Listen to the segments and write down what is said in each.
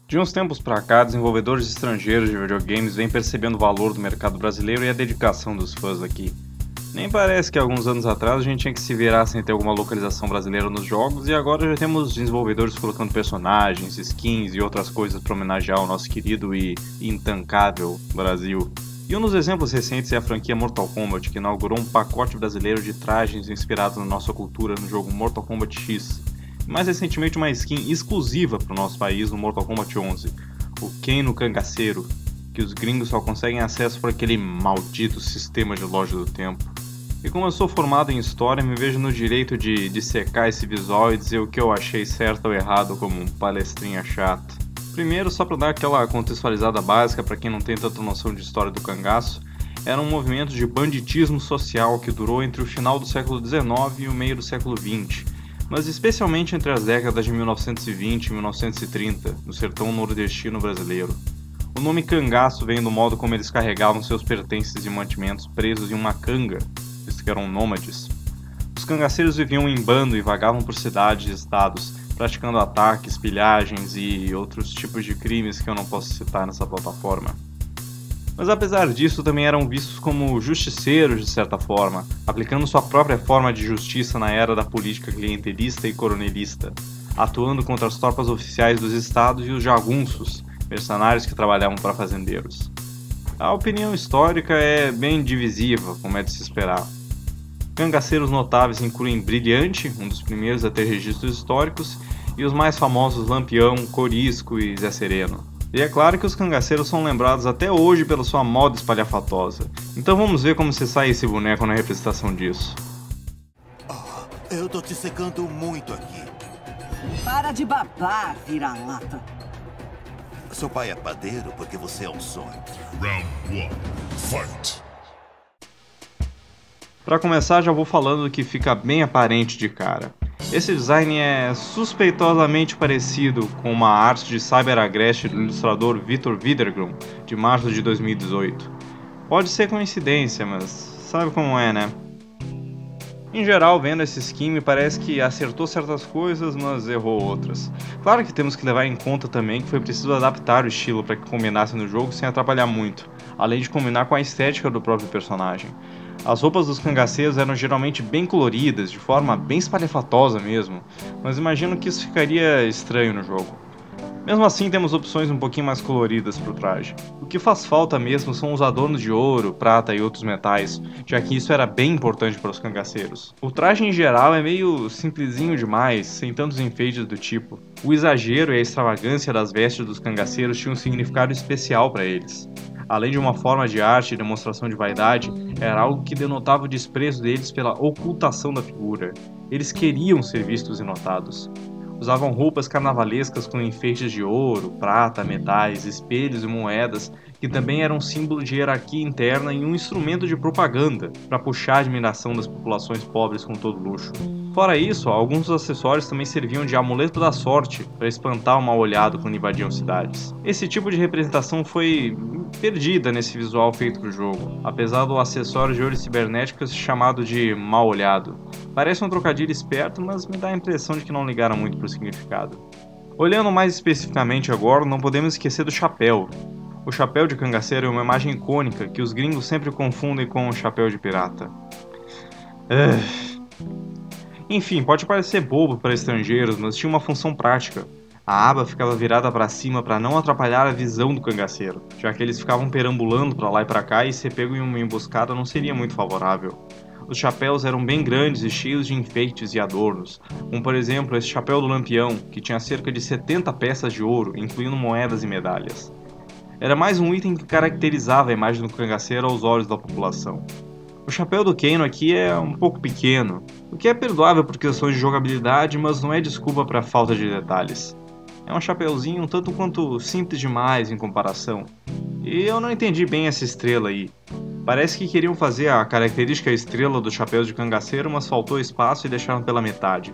De uns tempos pra cá, desenvolvedores estrangeiros de videogames vêm percebendo o valor do mercado brasileiro e a dedicação dos fãs aqui. Nem parece que alguns anos atrás a gente tinha que se virar sem ter alguma localização brasileira nos jogos e agora já temos desenvolvedores colocando personagens, skins e outras coisas para homenagear o nosso querido e intancável Brasil. E um dos exemplos recentes é a franquia Mortal Kombat, que inaugurou um pacote brasileiro de trajes inspirados na nossa cultura no jogo Mortal Kombat X. E mais recentemente uma skin exclusiva para o nosso país no Mortal Kombat 11, o Kano Cangaceiro, que os gringos só conseguem acesso por aquele maldito sistema de loja do tempo. E como eu sou formado em história, me vejo no direito de dissecar esse visual e dizer o que eu achei certo ou errado como um palestrinha chato. Primeiro, só para dar aquela contextualizada básica para quem não tem tanta noção de história do cangaço, era um movimento de banditismo social que durou entre o final do século XIX e o meio do século XX, mas especialmente entre as décadas de 1920 e 1930, no sertão nordestino brasileiro. O nome cangaço vem do modo como eles carregavam seus pertences e mantimentos presos em uma canga, visto que eram nômades. Os cangaceiros viviam em bando e vagavam por cidades e estados, praticando ataques, pilhagens e outros tipos de crimes que eu não posso citar nessa plataforma. Mas apesar disso, também eram vistos como justiceiros de certa forma, aplicando sua própria forma de justiça na era da política clientelista e coronelista, atuando contra as tropas oficiais dos estados e os jagunços, mercenários que trabalhavam para fazendeiros. A opinião histórica é bem divisiva, como é de se esperar. Cangaceiros notáveis incluem Brilhante, um dos primeiros a ter registros históricos, e os mais famosos Lampião, Corisco e Zé Sereno. E é claro que os cangaceiros são lembrados até hoje pela sua moda espalhafatosa. Então vamos ver como se sai esse boneco na representação disso. Eu tô te secando muito aqui. Para de babar, vira-lata. Seu pai é padeiro porque você é um sonho. Round 1. Fight! Para começar, já vou falando que fica bem aparente de cara. Esse design é suspeitosamente parecido com uma arte de CyberAgrest do ilustrador Victor Widergrum, de março de 2018. Pode ser coincidência, mas sabe como é, né? Em geral, vendo esse skin, me parece que acertou certas coisas, mas errou outras. Claro que temos que levar em conta também que foi preciso adaptar o estilo para que combinasse no jogo sem atrapalhar muito, além de combinar com a estética do próprio personagem. As roupas dos cangaceiros eram geralmente bem coloridas, de forma bem espalhafatosa mesmo, mas imagino que isso ficaria estranho no jogo. Mesmo assim, temos opções um pouquinho mais coloridas para o traje. O que faz falta mesmo são os adornos de ouro, prata e outros metais, já que isso era bem importante para os cangaceiros. O traje em geral é meio simplesinho demais, sem tantos enfeites do tipo. O exagero e a extravagância das vestes dos cangaceiros tinham um significado especial para eles. Além de uma forma de arte e demonstração de vaidade, era algo que denotava o desprezo deles pela ocultação da figura. Eles queriam ser vistos e notados. Usavam roupas carnavalescas com enfeites de ouro, prata, metais, espelhos e moedas, que também eram símbolo de hierarquia interna e um instrumento de propaganda para puxar a admiração das populações pobres com todo luxo. Fora isso, alguns dos acessórios também serviam de amuleto da sorte para espantar o mal-olhado quando invadiam cidades. Esse tipo de representação foi perdida nesse visual feito para o jogo, apesar do acessório de ouro cibernético ser chamado de mal-olhado. Parece um trocadilho esperto, mas me dá a impressão de que não ligaram muito para o significado. Olhando mais especificamente agora, não podemos esquecer do chapéu. O chapéu de cangaceiro é uma imagem icônica que os gringos sempre confundem com o chapéu de pirata. Enfim, pode parecer bobo para estrangeiros, mas tinha uma função prática. A aba ficava virada para cima para não atrapalhar a visão do cangaceiro, já que eles ficavam perambulando para lá e para cá e ser pego em uma emboscada não seria muito favorável. Os chapéus eram bem grandes e cheios de enfeites e adornos, como por exemplo esse chapéu do Lampião, que tinha cerca de 70 peças de ouro, incluindo moedas e medalhas. Era mais um item que caracterizava a imagem do cangaceiro aos olhos da população. O chapéu do Kano aqui é um pouco pequeno, o que é perdoável por questões de jogabilidade, mas não é desculpa para a falta de detalhes. É um chapéuzinho um tanto quanto simples demais em comparação. E eu não entendi bem essa estrela aí. Parece que queriam fazer a característica estrela do chapéu de cangaceiro, mas faltou espaço e deixaram pela metade.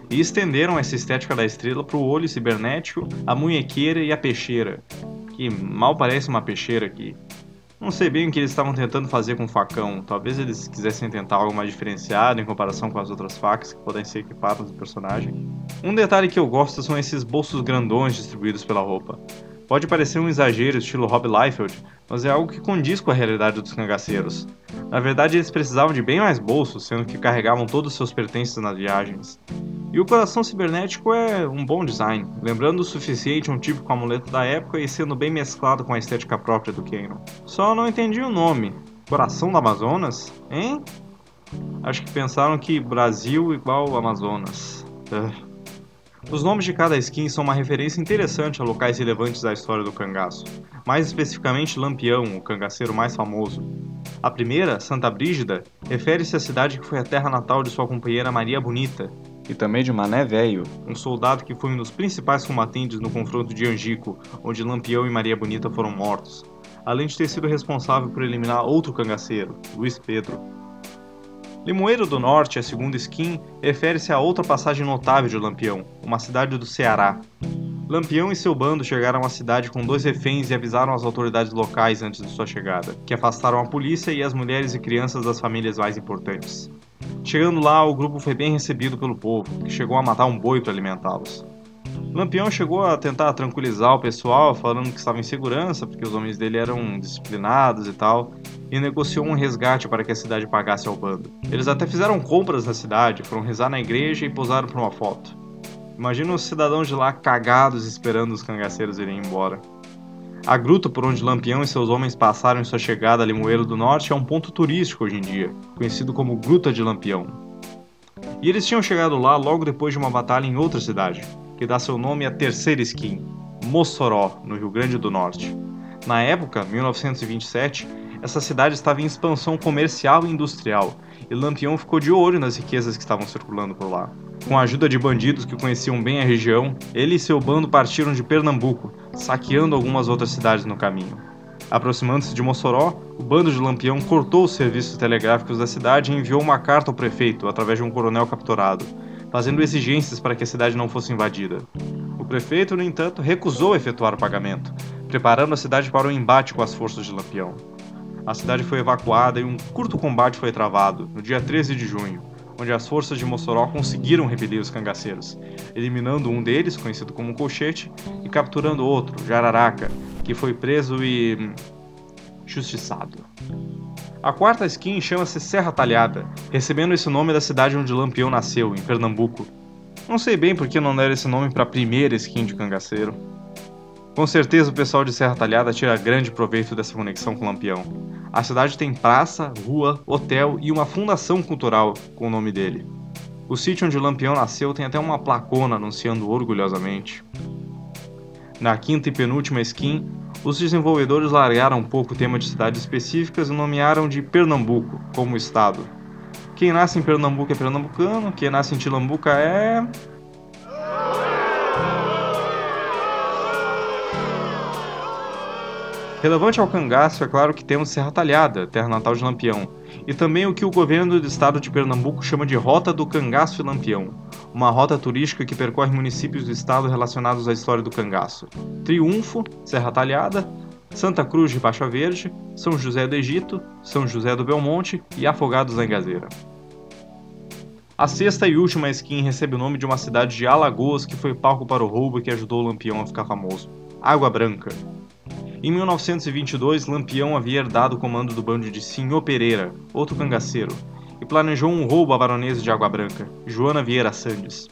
E estenderam essa estética da estrela para o olho cibernético, a munhequeira e a peixeira, que mal parece uma peixeira aqui. Não sei bem o que eles estavam tentando fazer com o facão, talvez eles quisessem tentar algo mais diferenciado em comparação com as outras facas que podem ser equipadas no personagem. Um detalhe que eu gosto são esses bolsos grandões distribuídos pela roupa. Pode parecer um exagero estilo Rob Liefeld, mas é algo que condiz com a realidade dos cangaceiros. Na verdade eles precisavam de bem mais bolsos, sendo que carregavam todos os seus pertences nas viagens. E o coração cibernético é um bom design, lembrando o suficiente um típico amuleto da época e sendo bem mesclado com a estética própria do Kano. Só não entendi o nome. Coração do Amazonas? Hein? Acho que pensaram que Brasil igual Amazonas. Os nomes de cada skin são uma referência interessante a locais relevantes da história do cangaço, mais especificamente Lampião, o cangaceiro mais famoso. A primeira, Santa Brígida, refere-se à cidade que foi a terra natal de sua companheira Maria Bonita, e também de Mané Velho, um soldado que foi um dos principais combatentes no confronto de Angico, onde Lampião e Maria Bonita foram mortos, além de ter sido responsável por eliminar outro cangaceiro, Luiz Pedro. Limoeiro do Norte, a segunda skin, refere-se a outra passagem notável de Lampião, uma cidade do Ceará. Lampião e seu bando chegaram à cidade com 2 reféns e avisaram as autoridades locais antes de sua chegada, que afastaram a polícia e as mulheres e crianças das famílias mais importantes. Chegando lá, o grupo foi bem recebido pelo povo, que chegou a matar um boi para alimentá-los. Lampião chegou a tentar tranquilizar o pessoal, falando que estava em segurança, porque os homens dele eram disciplinados e tal, e negociou um resgate para que a cidade pagasse ao bando. Eles até fizeram compras na cidade, foram rezar na igreja e posaram para uma foto. Imagina os cidadãos de lá cagados esperando os cangaceiros irem embora. A gruta por onde Lampião e seus homens passaram em sua chegada a Limoeiro do Norte é um ponto turístico hoje em dia, conhecido como Gruta de Lampião. E eles tinham chegado lá logo depois de uma batalha em outra cidade, que dá seu nome à terceira skin, Mossoró, no Rio Grande do Norte. Na época, 1927, essa cidade estava em expansão comercial e industrial, e Lampião ficou de olho nas riquezas que estavam circulando por lá. Com a ajuda de bandidos que conheciam bem a região, ele e seu bando partiram de Pernambuco, saqueando algumas outras cidades no caminho. Aproximando-se de Mossoró, o bando de Lampião cortou os serviços telegráficos da cidade e enviou uma carta ao prefeito, através de um coronel capturado, fazendo exigências para que a cidade não fosse invadida. O prefeito, no entanto, recusou efetuar o pagamento, preparando a cidade para o embate com as forças de Lampião. A cidade foi evacuada e um curto combate foi travado, no dia 13 de junho, onde as forças de Mossoró conseguiram repelir os cangaceiros, eliminando um deles, conhecido como Colchete, e capturando outro, Jararaca, que foi preso e justiçado. A quarta skin chama-se Serra Talhada, recebendo esse nome da cidade onde Lampião nasceu, em Pernambuco. Não sei bem por que não deram esse nome para a primeira skin de cangaceiro. Com certeza o pessoal de Serra Talhada tira grande proveito dessa conexão com Lampião. A cidade tem praça, rua, hotel e uma fundação cultural com o nome dele. O sítio onde Lampião nasceu tem até uma placona anunciando orgulhosamente. Na quinta e penúltima skin, os desenvolvedores largaram um pouco o tema de cidades específicas e nomearam de Pernambuco, como estado. Quem nasce em Pernambuco é pernambucano, quem nasce em Tilambuca é... Relevante ao cangaço, é claro que temos Serra Talhada, terra natal de Lampião, e também o que o governo do estado de Pernambuco chama de Rota do Cangaço e Lampião, uma rota turística que percorre municípios do estado relacionados à história do cangaço. Triunfo, Serra Talhada, Santa Cruz de Baixa Verde, São José do Egito, São José do Belmonte e Afogados da Engazeira. A sexta e última skin recebe o nome de uma cidade de Alagoas que foi palco para o roubo que ajudou o Lampião a ficar famoso, Água Branca. Em 1922, Lampião havia herdado o comando do bando de Sinhô Pereira, outro cangaceiro, e planejou um roubo à baronesa de Água Branca, Joana Vieira Sandes.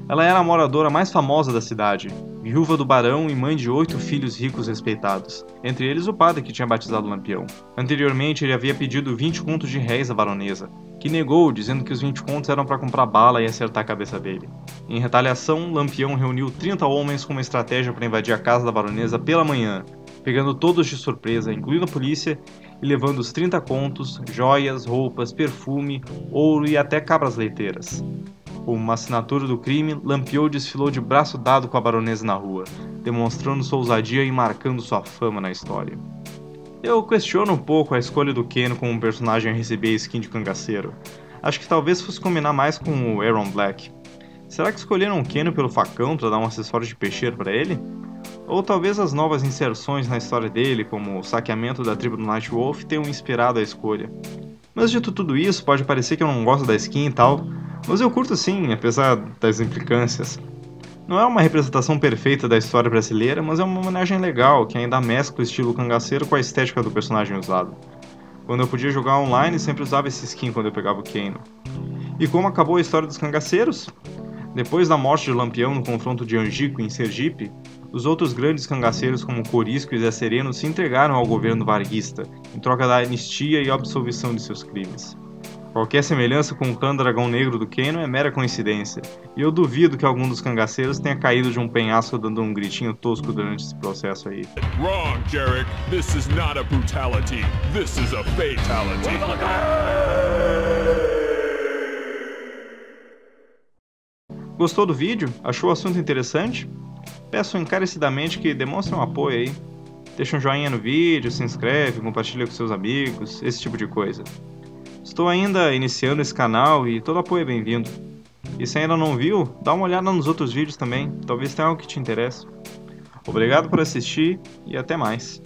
Ela era a moradora mais famosa da cidade, viúva do barão e mãe de 8 filhos ricos respeitados, entre eles o padre que tinha batizado Lampião. Anteriormente, ele havia pedido 20 contos de réis à baronesa, que negou, dizendo que os 20 contos eram para comprar bala e acertar a cabeça dele. Em retaliação, Lampião reuniu 30 homens com uma estratégia para invadir a casa da baronesa pela manhã, pegando todos de surpresa, incluindo a polícia, e levando os 30 contos, joias, roupas, perfume, ouro e até cabras leiteiras. Como uma assinatura do crime, Lampião desfilou de braço dado com a baronesa na rua, demonstrando sua ousadia e marcando sua fama na história. Eu questiono um pouco a escolha do Kano como um personagem a receber a skin de cangaceiro. Acho que talvez fosse combinar mais com o Aaron Black. Será que escolheram o Kano pelo facão para dar um acessório de peixeiro para ele? Ou talvez as novas inserções na história dele, como o saqueamento da tribo do Nightwolf, tenham inspirado a escolha. Mas dito tudo isso, pode parecer que eu não gosto da skin e tal, mas eu curto sim, apesar das implicâncias. Não é uma representação perfeita da história brasileira, mas é uma homenagem legal, que ainda mescla o estilo cangaceiro com a estética do personagem usado. Quando eu podia jogar online, sempre usava esse skin quando eu pegava o Kano. E como acabou a história dos cangaceiros? Depois da morte de Lampião no confronto de Angico em Sergipe, os outros grandes cangaceiros como Corisco e Zé Sereno se entregaram ao governo varguista, em troca da anistia e absolvição de seus crimes. Qualquer semelhança com o clã Dragão Negro do Kano é mera coincidência, e eu duvido que algum dos cangaceiros tenha caído de um penhasco dando um gritinho tosco durante esse processo aí. Wrong, Jarek. This is not a brutality. This is a fatality. Gostou do vídeo? Achou o assunto interessante? Peço encarecidamente que demonstre um apoio aí. Deixa um joinha no vídeo, se inscreve, compartilha com seus amigos, esse tipo de coisa. Estou ainda iniciando esse canal e todo apoio é bem-vindo. E se ainda não viu, dá uma olhada nos outros vídeos também, talvez tenha algo que te interesse. Obrigado por assistir e até mais.